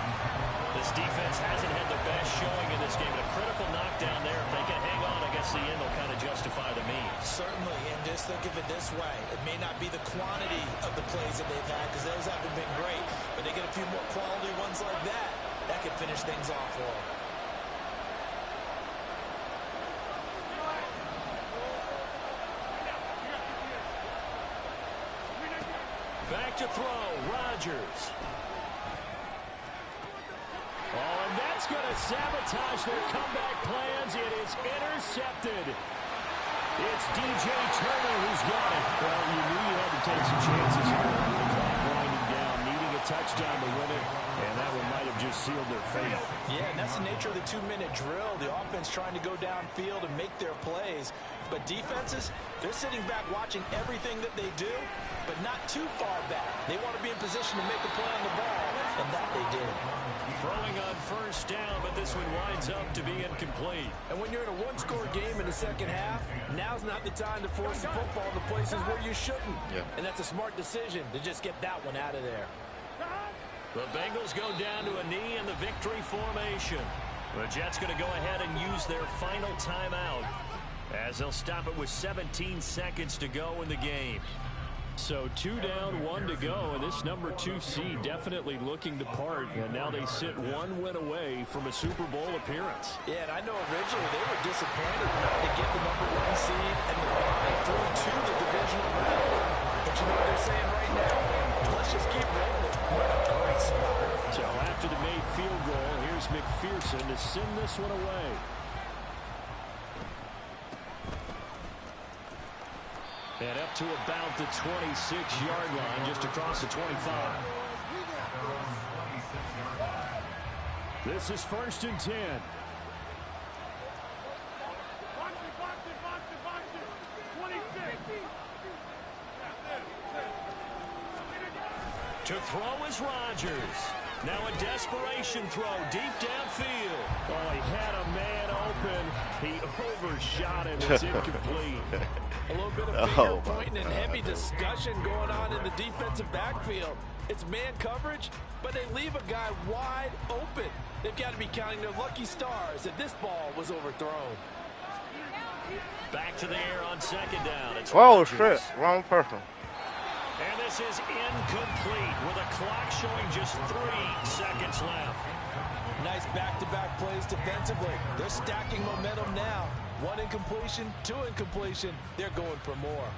This defense hasn't had the best showing in this game. A critical knockdown there. If they can hang on, I guess the end will kind of justify the means. Certainly, and just think of it this way. It may not be the quantity of the plays that they've had because those haven't been great, but they get a few more quality ones like that. That could finish things off for them. Back to throw, Rodgers. Oh, and that's going to sabotage their comeback plans. It is intercepted. It's DJ Turner who's got it. Well, you knew you had to take some chances here. The clock winding down, needing a touchdown to win it, and that one might have just sealed their fate. Yeah, and that's the nature of the 2-minute drill. The offense trying to go downfield and make their plays. But defenses, they're sitting back watching everything that they do, but not too far back. They want to be in position to make a play on the ball, and that they did. Throwing on 1st down, but this one winds up to be incomplete. And when you're in a one-score game in the second half, now's not the time to force the football to places where you shouldn't. Yeah. And that's a smart decision to just get that one out of there. The Bengals go down to a knee in the victory formation. The Jets going to go ahead and use their final timeout as they'll stop it with 17 seconds to go in the game. So 2 down, 1 to go, and this number 2 seed definitely looking to part, and now they sit 1 win away from a Super Bowl appearance. Yeah, and I know originally they were disappointed not to get the number 1 seed and the bye through to the divisional round. But you know what they're saying right now? Let's just keep rolling. What a great spot. So after the made field goal, here's McPherson to send this one away. And up to about the 26-yard line, just across the 25. This is 1st and 10. To throw is Rodgers. Now a desperation throw deep downfield. Oh, he had a man open. He overshot him. It's incomplete. A little bit of finger pointing and heavy discussion going on in the defensive backfield. It's man coverage, but they leave a guy wide open. They've got to be counting their lucky stars that this ball was overthrown. Back to the air on 2nd down. It's Whoa, Rodgers. shit. Wrong person. And this is incomplete with a clock showing just 3 seconds left. Nice back-to-back plays defensively. They're stacking momentum now. 1 incompletion, 2 incompletion. They're going for more.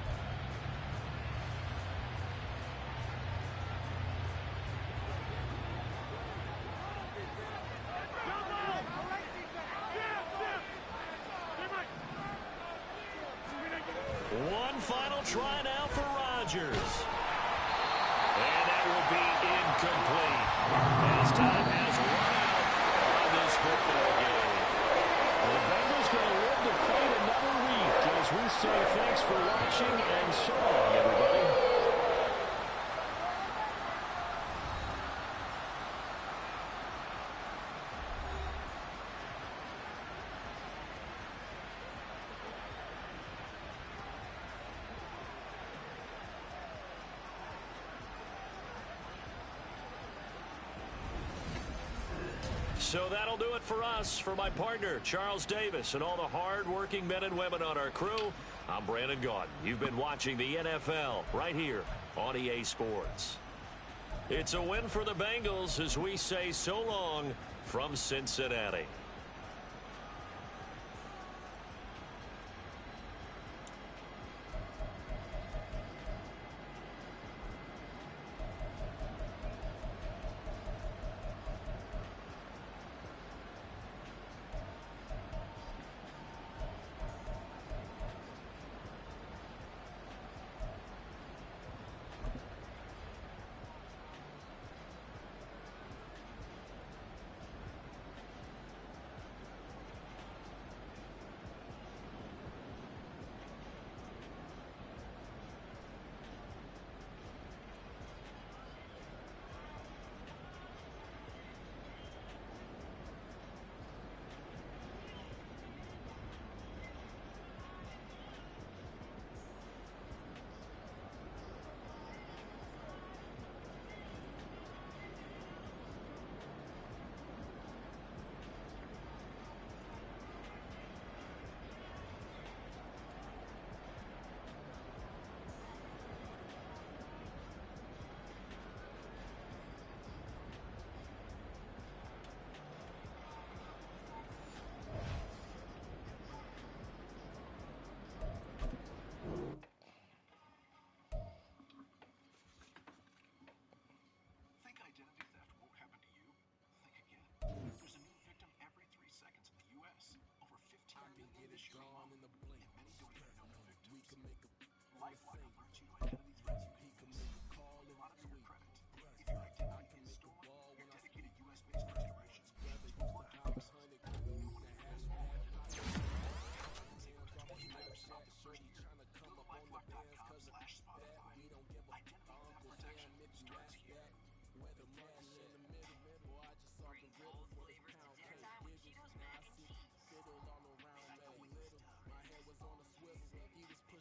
One final try now for Rodgers. And that will be incomplete. As time has run out on this football game. The Bengals going to live to fight another week as we say thanks for watching and so long, everybody. So that'll do it for us. For my partner, Charles Davis, and all the hard-working men and women on our crew, I'm Brandon Gaudin. You've been watching the NFL right here on EA Sports. It's a win for the Bengals as we say so long from Cincinnati.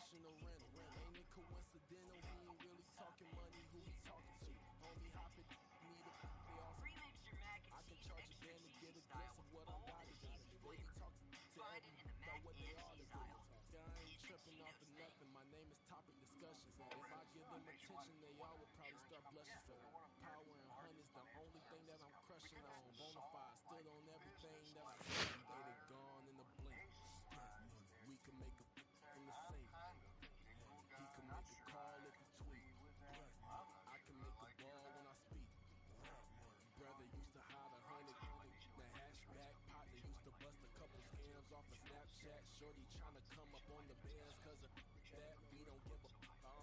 professional rental. Ain't it coincidental? He ain't really talking money. Who he talking to? Homie hopping, need a they off. I can charge a band to get a glimpse of what I'm about to do. They be talking to every about what they ought to do. Yeah, I ain't tripping off of nothing. My name is topic discussions. If I give them attention, they all would probably start blushing. So power and hunt is the only thing that I'm crushing on. Bonafide stood on everything that I stand. They gone in the blink. We can make a from the safe. He can make a call if he tweet. I can make a ball when I speak. Brother used to hide 100. The hatchback partner used to bust a couple scams off of Snapchat. Shorty tryna come up on the bands cause of that. We don't give a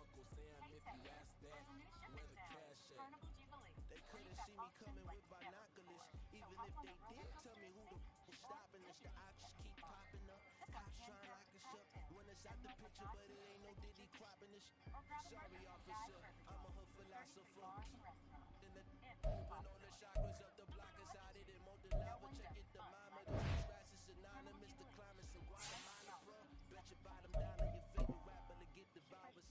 Uncle Sam if you ask that. Where the cash at? They couldn't see me coming with binoculars. Even if they did, tell me who the is stopping us. The ox keep popping up. Cops try and lock us up. When it's out the picture, but it ain't no Diddy cropping this. Sorry, officer, I'm a hood philosopher. In the open all the chakras up the block inside it and more than lava. Check it, the thermometer. These rats is synonymous. The climate's in Guatemala, bro. Bet your bottom dollar your favorite rapper to get devoured.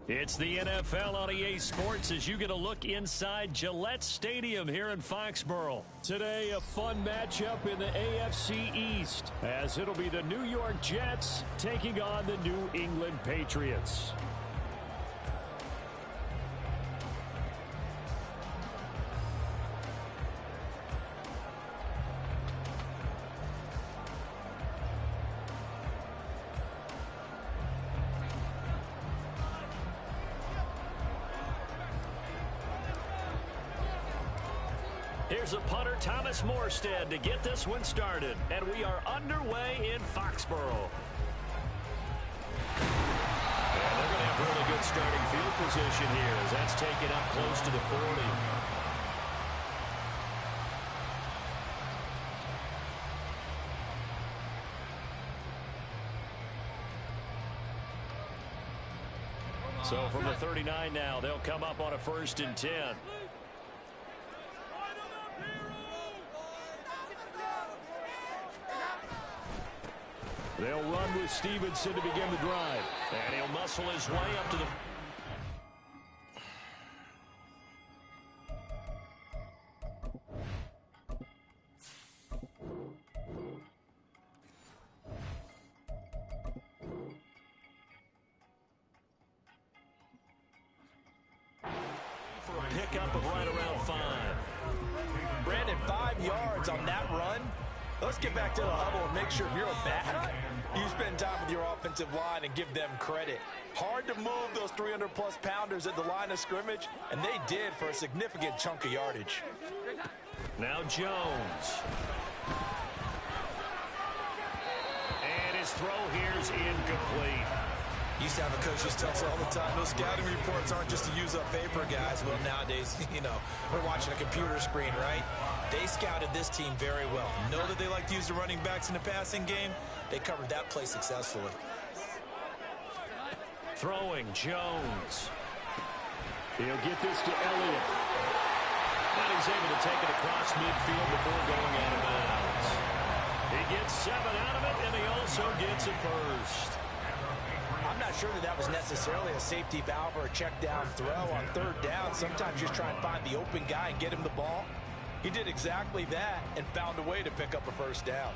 It's the NFL on EA Sports as you get a look inside Gillette Stadium here in Foxborough. Today, a fun matchup in the AFC East, as it'll be the New York Jets taking on the New England Patriots. Here's a punter, Thomas Morstead, to get this one started. And we are underway in Foxborough. And they're going to have really good starting field position here as that's taken up close to the 40. So from the 39 now, they'll come up on a 1st and 10. They'll run with Stevenson to begin the drive. And he'll muscle his way up to the... for a pickup of right around 5. Brandon, 5 yards on that run. Let's get back to the huddle and make sure if you're a back, you spend time with your offensive line and give them credit. Hard to move those 300-plus pounders at the line of scrimmage, and they did for a significant chunk of yardage. Now Jones. And his throw here's incomplete. Used to have a coach just tell us all the time, those scouting reports aren't just to use up paper, guys. Well, nowadays, we're watching a computer screen, right? They scouted this team very well. Know that they like to use the running backs in the passing game. They covered that play successfully. Throwing, Jones. He'll get this to Elliott. And he's able to take it across midfield before going out of bounds. He gets 7 out of it, and he also gets a first. I'm not sure that was necessarily a safety valve or a check down throw on 3rd down. Sometimes you just try and find the open guy and get him the ball. He did exactly that and found a way to pick up a 1st down.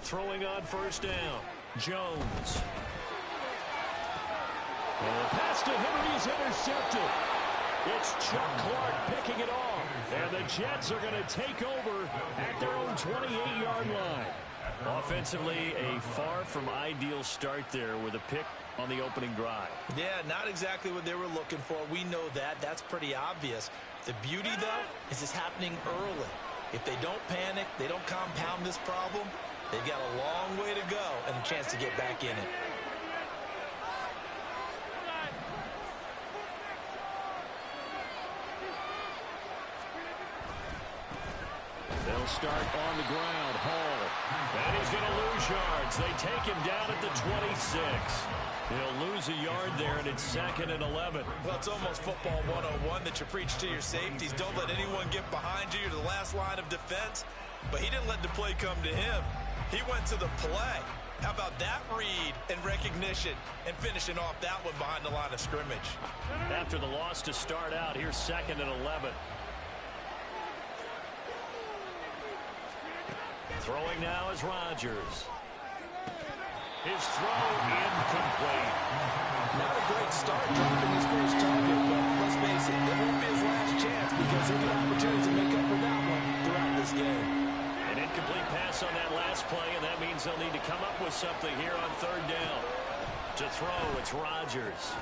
Throwing on 1st down. Jones. And the pass to Henry is intercepted. It's Chuck Clark picking it off. And the Jets are going to take over at their own 28-yard line. Offensively, a far from ideal start there with a pick on the opening drive. Yeah, not exactly what they were looking for. We know that. That's pretty obvious. The beauty, though, is it's happening early. If they don't panic, they don't compound this problem, they've got a long way to go and a chance to get back in it. They'll start on the ground. Hall. And he's going to lose yards. They take him down at the 26. He'll lose a yard there, and it's 2nd and 11. Well, it's almost football 101 that you preach to your safeties. Don't let anyone get behind you. You're the last line of defense. But he didn't let the play come to him. He went to the play. How about that read and recognition and finishing off that one behind the line of scrimmage? After the loss to start out, here's 2nd and 11. Throwing now is Rodgers. His throw incomplete. Not a great start dropping his first target, but let's face it, it won't be his last chance because he'll get opportunities to make up for that one throughout this game. An incomplete pass on that last play, and that means they'll need to come up with something here on 3rd down. To throw, it's Rodgers.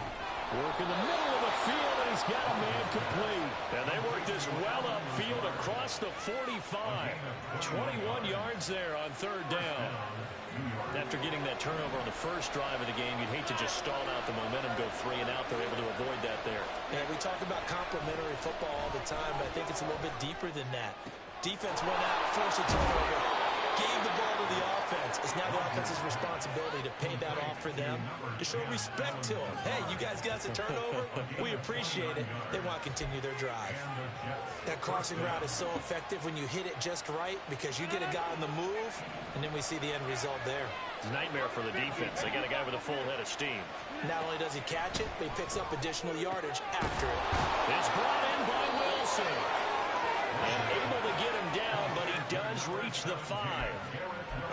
Work in the middle of the field, and he's got a man complete. And they work this well upfield across the 45. 21 yards there on 3rd down. After getting that turnover on the first drive of the game, you'd hate to just stall out the momentum, go 3 and out. They're able to avoid that there. Yeah, we talk about complementary football all the time, but I think it's a little bit deeper than that. Defense went out, forced a turnover, gave the ball to to the offense. It's now the offense's responsibility to pay that off for them, to show respect to them. Hey, you guys got us a turnover? We appreciate it. They want to continue their drive. That crossing route is so effective when you hit it just right because you get a guy on the move, and then we see the end result there. Nightmare for the defense. They got a guy with a full head of steam. Not only does he catch it, but he picks up additional yardage after it. It's brought in by Wilson. And able to get him down, but he does reach the 5.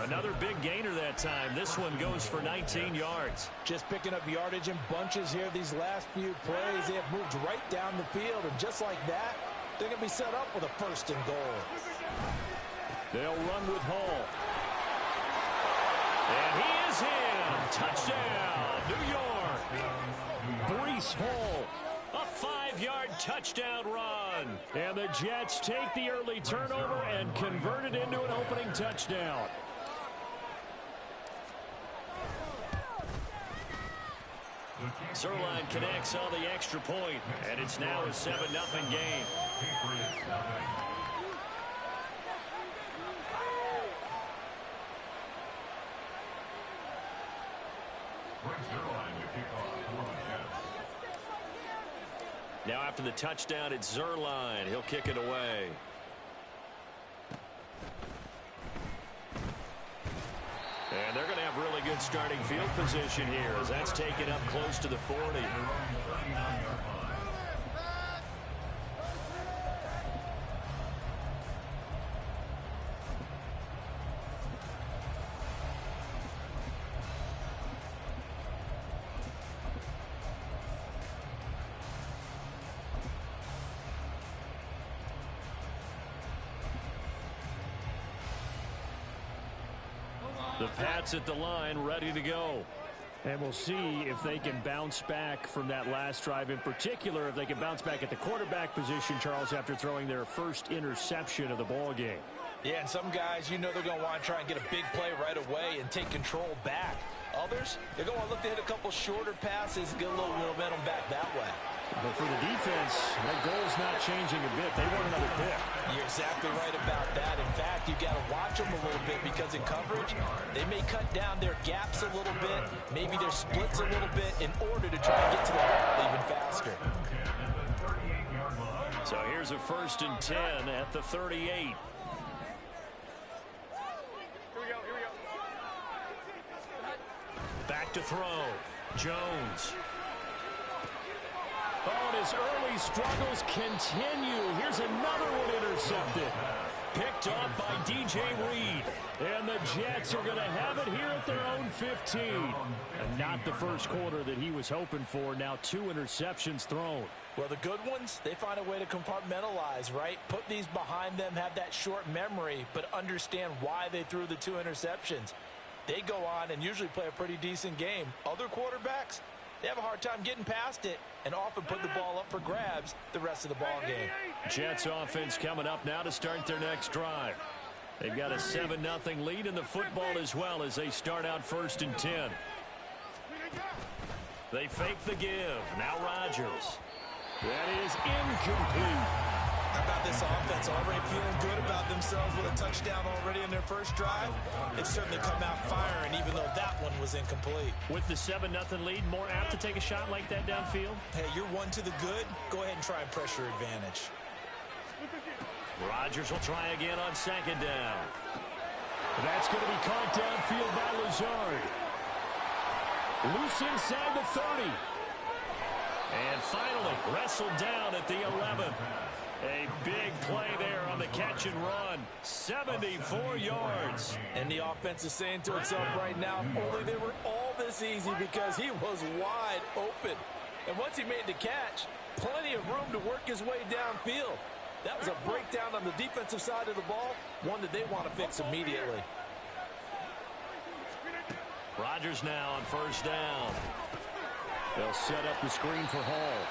Another big gainer that time. This one goes for 19 yards. Just picking up yardage in bunches here these last few plays. They have moved right down the field, and just like that, they're going to be set up with a 1st and goal. They'll run with Hall. And he is in. Touchdown, New York. Breece Hall. A 5-yard touchdown run. And the Jets take the early turnover and convert it into an opening touchdown. Zerline connects on the extra point, and it's now a 7-0 game. Now after the touchdown, it's Zerline. He'll kick it away. And they're going to have really good starting field position here as that's taken up close to the 40. The Pats at the line, ready to go. And we'll see if they can bounce back from that last drive. In particular, if they can bounce back at the quarterback position, Charles, after throwing their first interception of the ball game. Yeah, and some guys, you know they're going to want to try and get a big play right away and take control back. Others, they're going to look to hit a couple shorter passes, get a little momentum back that way. But for the defense, that goal's not changing a bit. They want another pick. You're exactly right about that. In fact, you got to watch them a little bit because in coverage, they may cut down their gaps a little bit, maybe their splits a little bit in order to try and get to the ball even faster. So here's a 1st and 10 at the 38. Back to throw. Jones. Oh, and his early struggles continue. Here's another one intercepted. Picked off by DJ Reed. And the Jets are going to have it here at their own 15. And not the first quarter that he was hoping for. Now 2 interceptions thrown. Well, the good ones, they find a way to compartmentalize, right? Put these behind them, have that short memory, but understand why they threw the 2 interceptions. They go on and usually play a pretty decent game. Other quarterbacks, they have a hard time getting past it and often put the ball up for grabs the rest of the ball game. Jets offense coming up now to start their next drive. They've got a 7-0 lead in the football as well as they start out 1st and 10. They fake the give. Now Rodgers. That is incomplete. How about this offense already feeling good about themselves with a touchdown already in their first drive? They've certainly come out firing even though that one was incomplete. With the 7-0 lead, more apt to take a shot like that downfield? Hey, you're one to the good. Go ahead and try and press your advantage. Rodgers will try again on 2nd down. That's going to be caught downfield by Lazard. Loose inside the 30. And finally wrestled down at the 11. A big play there on the catch and run. 74 yards. And the offense is saying to itself right now, only they were all this easy because he was wide open. And once he made the catch, plenty of room to work his way downfield. That was a breakdown on the defensive side of the ball, one that they want to fix immediately. Rodgers now on 1st down. They'll set up the screen for Hall.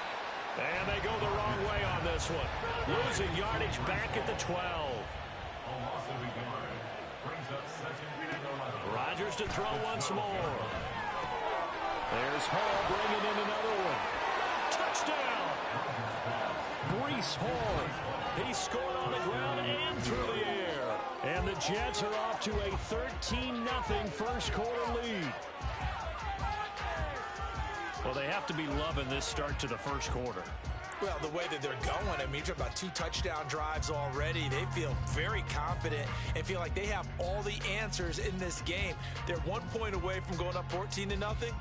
And they go the wrong way on this one. Losing yardage back at the 12. Rodgers to throw once more. There's Hall bringing in another one. Touchdown. Breece Hall. He scored on the ground and through the air. And the Jets are off to a 13-0 first quarter lead. Well, they have to be loving this start to the first quarter. Well, the way that they're going, I mean, you're talking about 2 touchdown drives already. They feel very confident and feel like they have all the answers in this game. They're 1 point away from going up 14-0.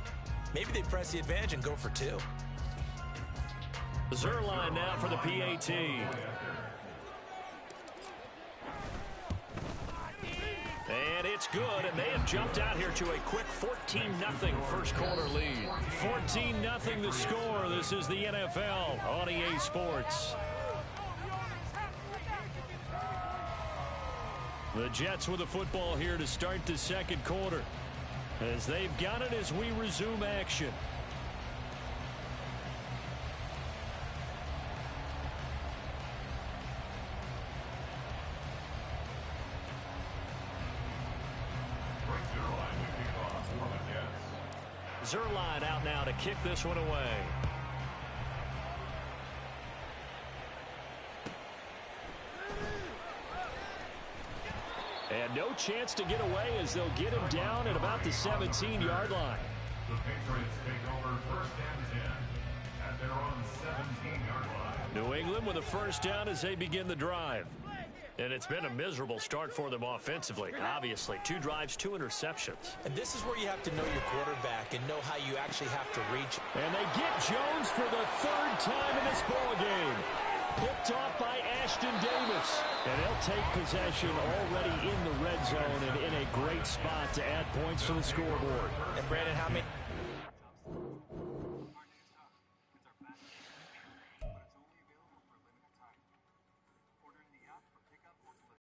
Maybe they press the advantage and go for 2. Zerline now for the PAT. And it's good, and they have jumped out here to a quick 14-0 first quarter lead. 14-0 the score. This is the NFL on EA Sports. The Jets with the football here to start the second quarter, as they've got it as we resume action. Zerline out now to kick this one away. And no chance to get away as they'll get him down at about the 17-yard line. The Patriots take over first and 10 at their own 17-yard line. New England with a first down as they begin the drive. And it's been a miserable start for them offensively. Obviously, 2 drives, 2 interceptions. And this is where you have to know your quarterback and know how you actually have to reach. And they get Jones for the 3rd time in this ball game. Picked off by Ashton Davis. And they'll take possession already in the red zone and in a great spot to add points to the scoreboard. And Brandon, how many